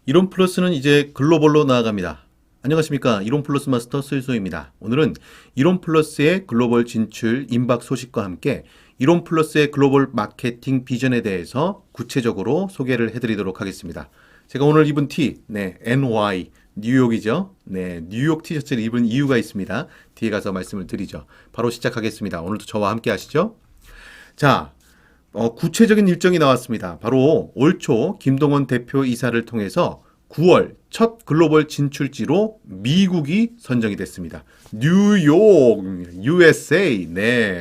이론 플러스는 이제 글로벌로 나아갑니다. 안녕하십니까. 이론 플러스 마스터 슬소입니다. 오늘은 이론 플러스의 글로벌 진출 임박 소식과 함께 이론 플러스의 글로벌 마케팅 비전에 대해서 구체적으로 소개를 해드리도록 하겠습니다. 제가 오늘 입은 티, NY, 뉴욕이죠. 뉴욕 티셔츠를 입은 이유가 있습니다. 뒤에 가서 말씀을 드리죠. 바로 시작하겠습니다. 오늘도 저와 함께 하시죠. 자, 구체적인 일정이 나왔습니다. 바로 올 초 김동원 대표 이사를 통해서 9월 첫 글로벌 진출지로 미국이 선정이 됐습니다. 뉴욕, USA,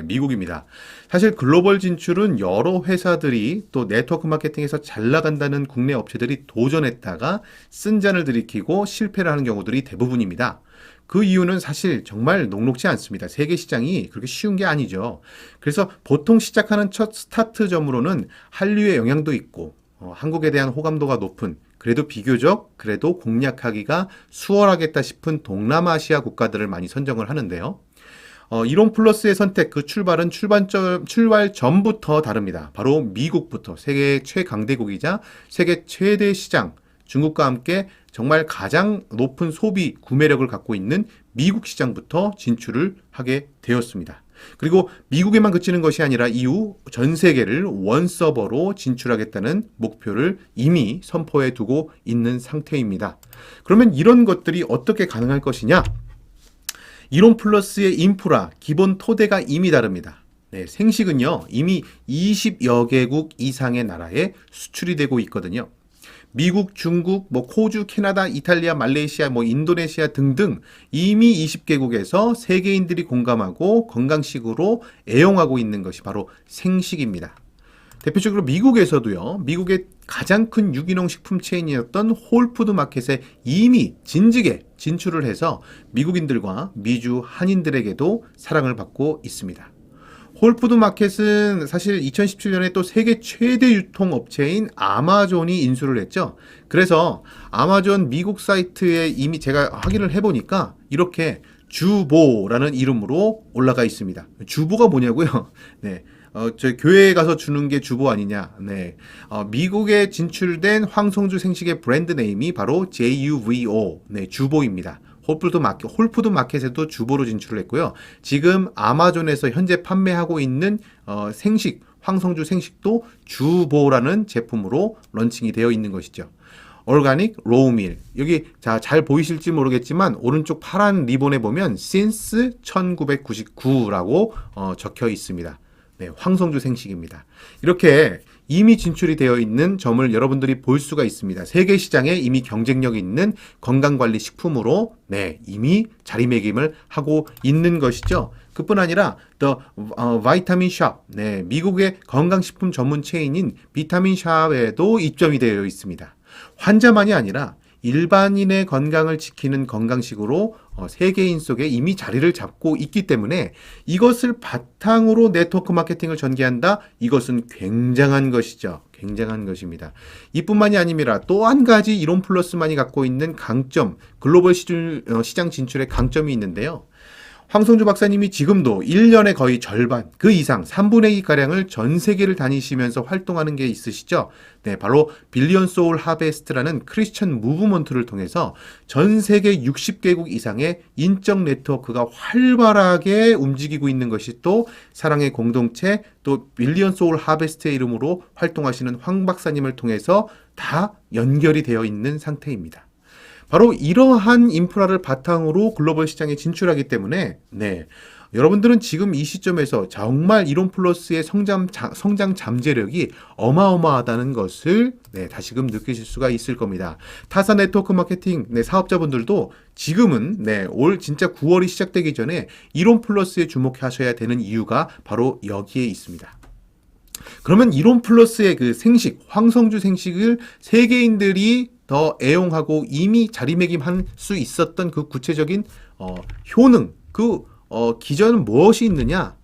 미국입니다. 사실 글로벌 진출은 여러 회사들이 또 네트워크 마케팅에서 잘 나간다는 국내 업체들이 도전했다가 쓴잔을 들이키고 실패를 하는 경우들이 대부분입니다. 그 이유는 사실 정말 녹록지 않습니다. 세계 시장이 그렇게 쉬운 게 아니죠. 그래서 보통 시작하는 첫 스타트점으로는 한류의 영향도 있고 한국에 대한 호감도가 높은 그래도 비교적 그래도 공략하기가 수월하겠다 싶은 동남아시아 국가들을 많이 선정을 하는데요. 이론 플러스의 선택, 그 출발 전부터 다릅니다. 바로 미국부터 세계 최강대국이자 세계 최대 시장, 중국과 함께 정말 가장 높은 소비 구매력을 갖고 있는 미국 시장부터 진출을 하게 되었습니다. 그리고 미국에만 그치는 것이 아니라 이후 전 세계를 원 서버로 진출하겠다는 목표를 이미 선포해 두고 있는 상태입니다. 그러면 이런 것들이 어떻게 가능할 것이냐? 이론 플러스의 인프라, 기본 토대가 이미 다릅니다. 생식은요, 이미 20여 개국 이상의 나라에 수출이 되고 있거든요. 미국, 중국, 호주, 캐나다, 이탈리아, 말레이시아, 인도네시아 등등 이미 20개국에서 세계인들이 공감하고 건강식으로 애용하고 있는 것이 바로 생식입니다. 대표적으로 미국에서도요, 미국의 가장 큰 유기농 식품 체인이었던 홀푸드 마켓에 이미 진즉에 진출을 해서 미국인들과 미주 한인들에게도 사랑을 받고 있습니다. 홀푸드 마켓은 사실 2017년에 또 세계 최대 유통업체인 아마존이 인수를 했죠. 그래서 아마존 미국 사이트에 이미 제가 확인을 해보니까 이렇게 주보라는 이름으로 올라가 있습니다. 주보가 뭐냐고요? 저 교회에 가서 주는 게 주보 아니냐. 미국에 진출된 황송주 생식의 브랜드 네임이 바로 JUVO, 주보입니다. 홀푸드 마켓에도 주보로 진출을 했고요. 지금 아마존에서 현재 판매하고 있는 생식, 황성주 생식도 주보라는 제품으로 런칭이 되어 있는 것이죠. 오르가닉 로우밀. 여기 잘 보이실지 모르겠지만 오른쪽 파란 리본에 보면 since 1999라고 적혀 있습니다. 황성주 생식입니다. 이렇게 이미 진출이 되어 있는 점을 여러분들이 볼 수가 있습니다. 세계 시장에 이미 경쟁력이 있는 건강관리 식품으로 이미 자리매김을 하고 있는 것이죠. 그뿐 아니라 The Vitamin Shop, 미국의 건강식품 전문 체인인 비타민 샵에도 입점이 되어 있습니다. 환자만이 아니라 일반인의 건강을 지키는 건강식으로 세계인 속에 이미 자리를 잡고 있기 때문에 이것을 바탕으로 네트워크 마케팅을 전개한다? 이것은 굉장한 것이죠. 굉장한 것입니다. 이뿐만이 아니라 또 한 가지 이론 플러스만이 갖고 있는 강점, 글로벌 시장 진출의 강점이 있는데요. 황성주 박사님이 지금도 1년에 거의 절반, 그 이상 3분의 2가량을 전 세계를 다니시면서 활동하는 게 있으시죠? 바로 빌리언 소울 하베스트라는 크리스천 무브먼트를 통해서 전 세계 60개국 이상의 인적 네트워크가 활발하게 움직이고 있는 것이 또 사랑의 공동체, 또 빌리언 소울 하베스트의 이름으로 활동하시는 황 박사님을 통해서 다 연결이 되어 있는 상태입니다. 바로 이러한 인프라를 바탕으로 글로벌 시장에 진출하기 때문에 여러분들은 지금 이 시점에서 정말 이론 플러스의 성장 잠재력이 어마어마하다는 것을 다시금 느끼실 수가 있을 겁니다. 타사 네트워크 마케팅 사업자분들도 지금은 올 진짜 9월이 시작되기 전에 이론 플러스에 주목하셔야 되는 이유가 바로 여기에 있습니다. 그러면 이론 플러스의 그 생식, 황성주 생식을 세계인들이 더 애용하고 이미 자리매김할 수 있었던 그 구체적인 효능, 기전은 무엇이 있느냐?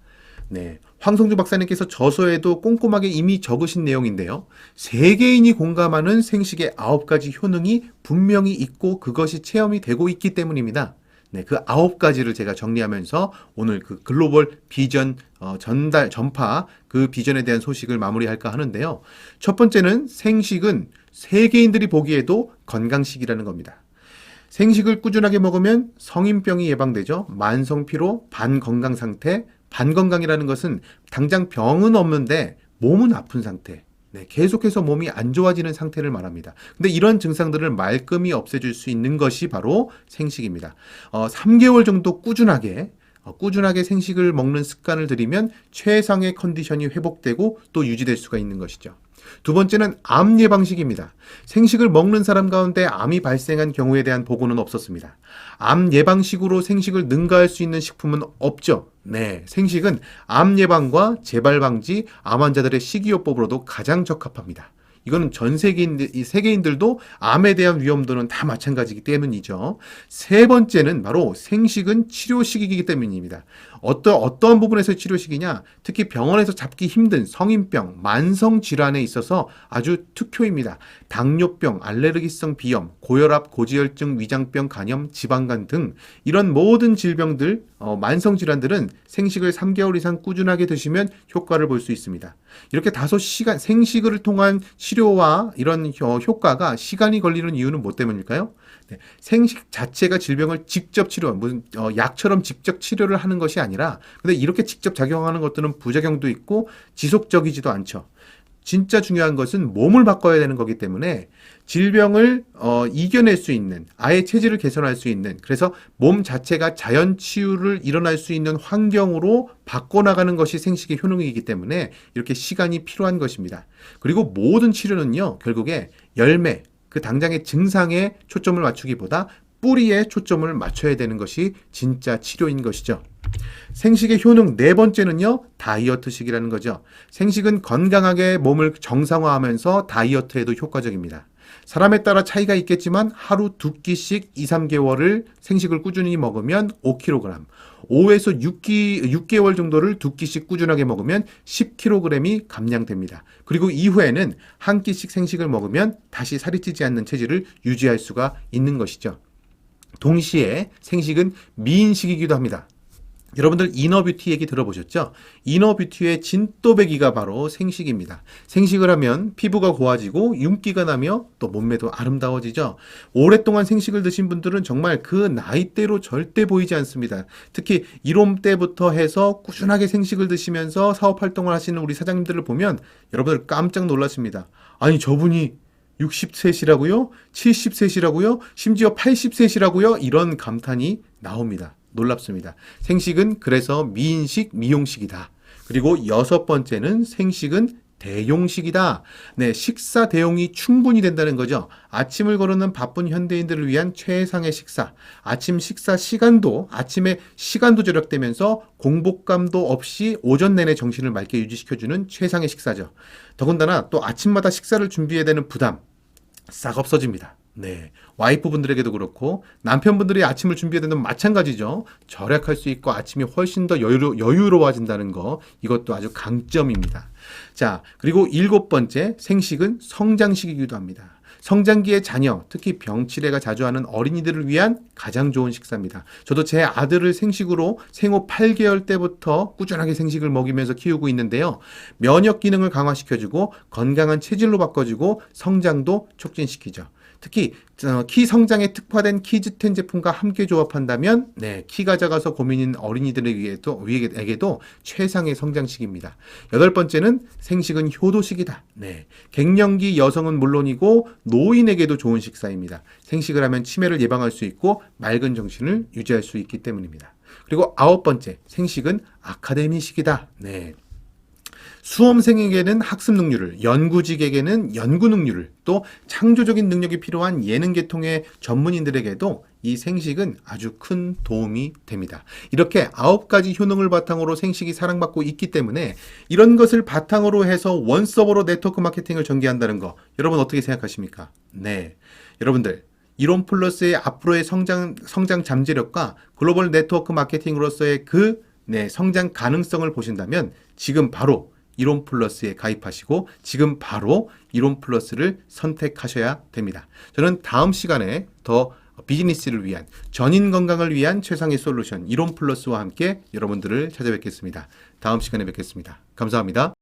황성주 박사님께서 저서에도 꼼꼼하게 이미 적으신 내용인데요. 세계인이 공감하는 생식의 9가지 효능이 분명히 있고 그것이 체험이 되고 있기 때문입니다. 그 9가지를 제가 정리하면서 오늘 그 글로벌 비전 전파 그 비전에 대한 소식을 마무리할까 하는데요. 첫 번째는 생식은 세계인들이 보기에도 건강식이라는 겁니다. 생식을 꾸준하게 먹으면 성인병이 예방되죠. 만성피로, 반건강 상태. 반건강이라는 것은 당장 병은 없는데 몸은 아픈 상태. 네, 계속해서 몸이 안 좋아지는 상태를 말합니다. 근데 이런 증상들을 말끔히 없애줄 수 있는 것이 바로 생식입니다. 3개월 정도 꾸준하게 생식을 먹는 습관을 들이면 최상의 컨디션이 회복되고 또 유지될 수가 있는 것이죠. 두 번째는 암 예방식입니다. 생식을 먹는 사람 가운데 암이 발생한 경우에 대한 보고는 없었습니다. 암 예방식으로 생식을 능가할 수 있는 식품은 없죠. 네, 생식은 암 예방과 재발 방지, 암 환자들의 식이요법으로도 가장 적합합니다. 이거는 전 세계인들도 암에 대한 위험도는 다 마찬가지이기 때문이죠. 세 번째는 바로 생식은 치료식이기 때문입니다. 어떠한 부분에서 치료식이냐? 특히 병원에서 잡기 힘든 성인병, 만성 질환에 있어서 아주 특효입니다. 당뇨병, 알레르기성 비염, 고혈압, 고지혈증, 위장병, 간염, 지방간 등 이런 모든 질병들, 만성 질환들은 생식을 3개월 이상 꾸준하게 드시면 효과를 볼 수 있습니다. 이렇게 다소 생식을 통한 치료와 이런 효과가 시간이 걸리는 이유는 뭐 때문일까요? 네, 생식 자체가 질병을 직접 무슨 약처럼 직접 치료를 하는 것이 아니라, 근데 이렇게 직접 작용하는 것들은 부작용도 있고 지속적이지도 않죠. 진짜 중요한 것은 몸을 바꿔야 되는 거기 때문에 질병을 이겨낼 수 있는, 아예 체질을 개선할 수 있는, 그래서 몸 자체가 자연 치유를 일어날 수 있는 환경으로 바꿔나가는 것이 생식의 효능이기 때문에 이렇게 시간이 필요한 것입니다. 그리고 모든 치료는요, 결국에 열매, 그 당장의 증상에 초점을 맞추기보다 뿌리에 초점을 맞춰야 되는 것이 진짜 치료인 것이죠. 생식의 효능 네 번째는요, 다이어트식이라는 거죠. 생식은 건강하게 몸을 정상화하면서 다이어트에도 효과적입니다. 사람에 따라 차이가 있겠지만 하루 2끼씩 2, 3개월을 생식을 꾸준히 먹으면 5kg, 5에서 6개월 정도를 2끼씩 꾸준하게 먹으면 10kg이 감량됩니다. 그리고 이후에는 한 끼씩 생식을 먹으면 다시 살이 찌지 않는 체질을 유지할 수가 있는 것이죠. 동시에 생식은 미인식이기도 합니다. 여러분들 이너뷰티 얘기 들어보셨죠? 이너뷰티의 진또배기가 바로 생식입니다. 생식을 하면 피부가 고와지고 윤기가 나며 또 몸매도 아름다워지죠. 오랫동안 생식을 드신 분들은 정말 그 나이대로 절대 보이지 않습니다. 특히 이롬 때부터 해서 꾸준하게 생식을 드시면서 사업활동을 하시는 우리 사장님들을 보면 여러분들 깜짝 놀라십니다. 아니 저분이 60셋이라고요? 70셋이라고요? 심지어 80셋이라고요? 이런 감탄이 나옵니다. 놀랍습니다. 생식은 그래서 미인식, 미용식이다. 그리고 여섯 번째는 생식은 대용식이다. 네, 식사 대용이 충분히 된다는 거죠. 아침을 거르는 바쁜 현대인들을 위한 최상의 식사. 아침 식사 시간도, 아침에 시간도 절약되면서 공복감도 없이 오전 내내 정신을 맑게 유지시켜주는 최상의 식사죠. 더군다나 또 아침마다 식사를 준비해야 되는 부담, 싹 없어집니다. 네, 와이프분들에게도 그렇고 남편분들이 아침을 준비해야 되는 마찬가지죠. 절약할 수 있고 아침이 훨씬 더 여유로워진다는 거, 이것도 아주 강점입니다. 자, 그리고 일곱 번째, 생식은 성장식이기도 합니다. 성장기의 자녀, 특히 병치레가 자주 하는 어린이들을 위한 가장 좋은 식사입니다. 저도 제 아들을 생식으로 생후 8개월 때부터 꾸준하게 생식을 먹이면서 키우고 있는데요. 면역 기능을 강화시켜주고 건강한 체질로 바꿔주고 성장도 촉진시키죠. 특히 키 성장에 특화된 키즈10 제품과 함께 조합한다면 키가 작아서 고민인 어린이들에게도 최상의 성장식입니다. 여덟 번째는 생식은 효도식이다. 갱년기 여성은 물론이고 노인에게도 좋은 식사입니다. 생식을 하면 치매를 예방할 수 있고 맑은 정신을 유지할 수 있기 때문입니다. 그리고 아홉 번째, 생식은 아카데미식이다. 수험생에게는 학습 능률을, 연구직에게는 연구 능률을, 또 창조적인 능력이 필요한 예능 계통의 전문인들에게도 이 생식은 아주 큰 도움이 됩니다. 이렇게 9가지 효능을 바탕으로 생식이 사랑받고 있기 때문에 이런 것을 바탕으로 해서 원서버로 네트워크 마케팅을 전개한다는 거, 여러분 어떻게 생각하십니까? 네, 여러분들 이론플러스의 앞으로의 성장 잠재력과 글로벌 네트워크 마케팅으로서의 성장 가능성을 보신다면 지금 바로 이론플러스에 가입하시고 지금 바로 이론플러스를 선택하셔야 됩니다. 저는 다음 시간에 더 비즈니스를 위한, 전인 건강을 위한 최상의 솔루션 이론플러스와 함께 여러분들을 찾아뵙겠습니다. 다음 시간에 뵙겠습니다. 감사합니다.